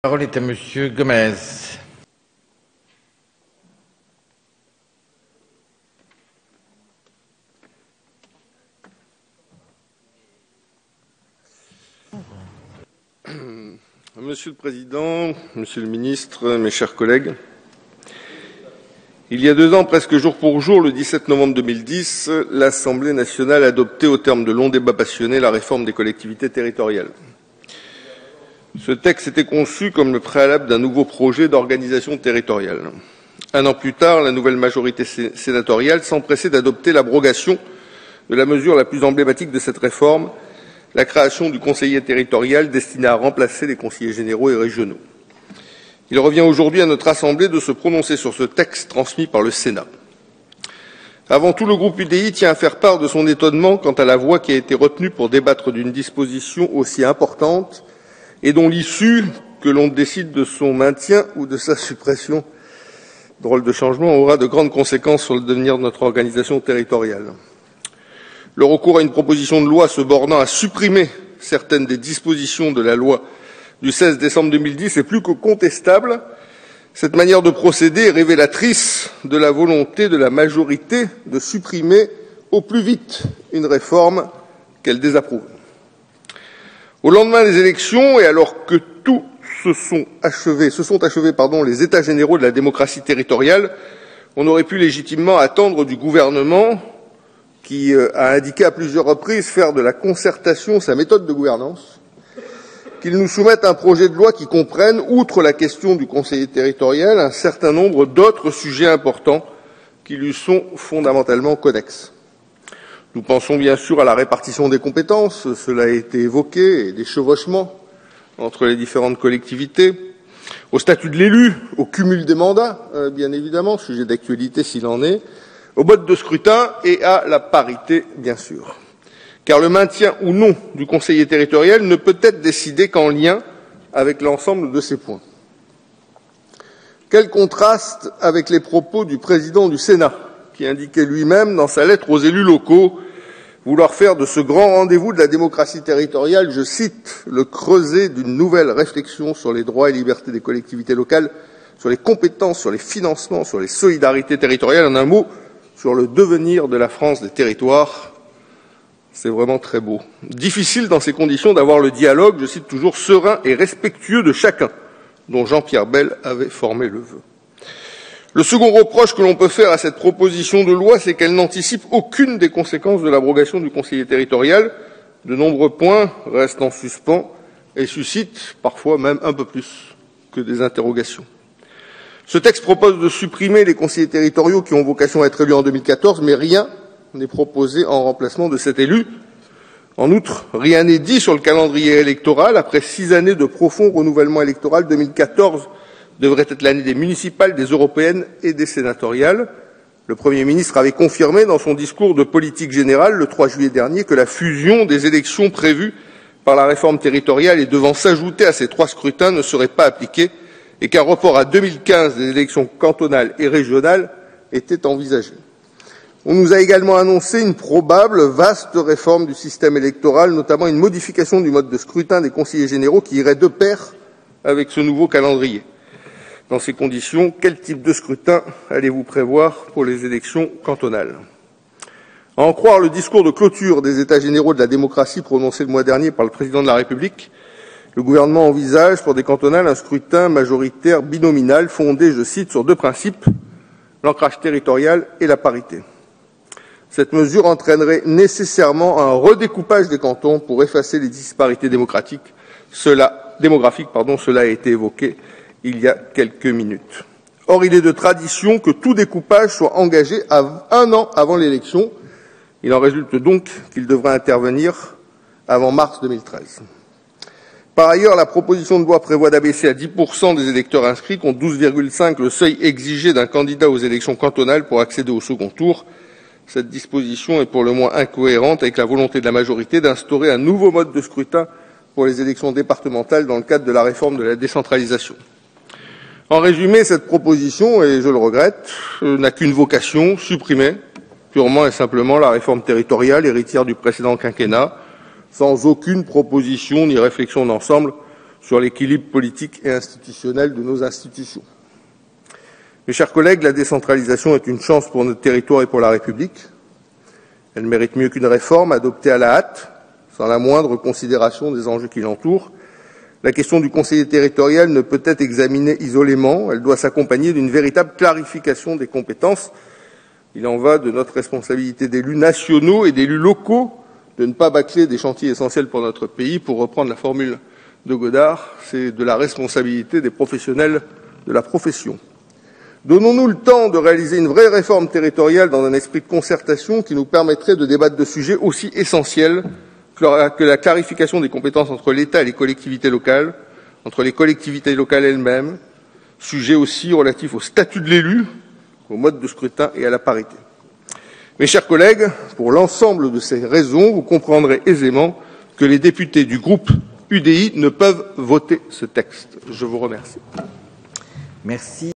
La parole est à Monsieur Gomez. Monsieur le Président, Monsieur le Ministre, mes chers collègues, il y a 2 ans, presque jour pour jour, le 17 novembre 2010, l'Assemblée nationale adoptait au terme de longs débats passionnés la réforme des collectivités territoriales. Ce texte était conçu comme le préalable d'un nouveau projet d'organisation territoriale. 1 an plus tard, la nouvelle majorité sénatoriale s'empressait d'adopter l'abrogation de la mesure la plus emblématique de cette réforme, la création du conseiller territorial destiné à remplacer les conseillers généraux et régionaux. Il revient aujourd'hui à notre Assemblée de se prononcer sur ce texte transmis par le Sénat. Avant tout, le groupe UDI tient à faire part de son étonnement quant à la voie qui a été retenue pour débattre d'une disposition aussi importante et dont l'issue, que l'on décide de son maintien ou de sa suppression, drôle de changement, aura de grandes conséquences sur le devenir de notre organisation territoriale. Le recours à une proposition de loi se bornant à supprimer certaines des dispositions de la loi du 16 décembre 2010 est plus que contestable. Cette manière de procéder est révélatrice de la volonté de la majorité de supprimer au plus vite une réforme qu'elle désapprouve. Au lendemain des élections, et alors que se sont achevés les États généraux de la démocratie territoriale, on aurait pu légitimement attendre du gouvernement, qui a indiqué à plusieurs reprises faire de la concertation sa méthode de gouvernance, qu'il nous soumette un projet de loi qui comprenne, outre la question du conseiller territorial, un certain nombre d'autres sujets importants qui lui sont fondamentalement connexes. Nous pensons bien sûr à la répartition des compétences, cela a été évoqué, et des chevauchements entre les différentes collectivités, au statut de l'élu, au cumul des mandats, bien évidemment, sujet d'actualité s'il en est, au mode de scrutin et à la parité, bien sûr. Car le maintien ou non du conseiller territorial ne peut être décidé qu'en lien avec l'ensemble de ces points. Quel contraste avec les propos du président du Sénat, qui indiquait lui-même dans sa lettre aux élus locaux vouloir faire de ce grand rendez-vous de la démocratie territoriale, je cite, le creuset d'une nouvelle réflexion sur les droits et libertés des collectivités locales, sur les compétences, sur les financements, sur les solidarités territoriales, en un mot, sur le devenir de la France des territoires. C'est vraiment très beau. Difficile dans ces conditions d'avoir le dialogue, je cite toujours, serein et respectueux de chacun, dont Jean-Pierre Bel avait formé le vœu. Le second reproche que l'on peut faire à cette proposition de loi, c'est qu'elle n'anticipe aucune des conséquences de l'abrogation du conseiller territorial. De nombreux points restent en suspens et suscitent parfois même un peu plus que des interrogations. Ce texte propose de supprimer les conseillers territoriaux qui ont vocation à être élus en 2014, mais rien n'est proposé en remplacement de cet élu. En outre, rien n'est dit sur le calendrier électoral. Après 6 années de profond renouvellement électoral, 2014 devrait être l'année des municipales, des européennes et des sénatoriales. Le Premier ministre avait confirmé dans son discours de politique générale le 3 juillet dernier que la fusion des élections prévues par la réforme territoriale et devant s'ajouter à ces 3 scrutins ne serait pas appliquée et qu'un report à 2015 des élections cantonales et régionales était envisagé. On nous a également annoncé une probable vaste réforme du système électoral, notamment une modification du mode de scrutin des conseillers généraux qui irait de pair avec ce nouveau calendrier. Dans ces conditions, quel type de scrutin allez-vous prévoir pour les élections cantonales? À en croire le discours de clôture des États généraux de la démocratie prononcé le mois dernier par le Président de la République, le gouvernement envisage pour des cantonales un scrutin majoritaire binominal fondé, je cite, sur 2 principes, l'ancrage territorial et la parité. Cette mesure entraînerait nécessairement un redécoupage des cantons pour effacer les disparités démographiques. Cela a été évoqué il y a quelques minutes. Or, il est de tradition que tout découpage soit engagé 1 an avant l'élection. Il en résulte donc qu'il devra intervenir avant mars 2013. Par ailleurs, la proposition de loi prévoit d'abaisser à 10% des électeurs inscrits, contre 12,5 le seuil exigé d'un candidat aux élections cantonales pour accéder au second tour. Cette disposition est pour le moins incohérente avec la volonté de la majorité d'instaurer un nouveau mode de scrutin pour les élections départementales dans le cadre de la réforme de la décentralisation. En résumé, cette proposition, et je le regrette, n'a qu'une vocation, supprimer purement et simplement la réforme territoriale héritière du précédent quinquennat, sans aucune proposition ni réflexion d'ensemble sur l'équilibre politique et institutionnel de nos institutions. Mes chers collègues, la décentralisation est une chance pour notre territoire et pour la République. Elle mérite mieux qu'une réforme adoptée à la hâte, sans la moindre considération des enjeux qui l'entourent. La question du conseiller territorial ne peut être examinée isolément, elle doit s'accompagner d'une véritable clarification des compétences. Il en va de notre responsabilité d'élus nationaux et d'élus locaux de ne pas bâcler des chantiers essentiels pour notre pays. Pour reprendre la formule de Godard, c'est de la responsabilité des professionnels de la profession. Donnons-nous le temps de réaliser une vraie réforme territoriale dans un esprit de concertation qui nous permettrait de débattre de sujets aussi essentiels que la clarification des compétences entre l'État et les collectivités locales, entre les collectivités locales elles-mêmes, sujets aussi relatifs au statut de l'élu, au mode de scrutin et à la parité. Mes chers collègues, pour l'ensemble de ces raisons, vous comprendrez aisément que les députés du groupe UDI ne peuvent voter ce texte. Je vous remercie. Merci.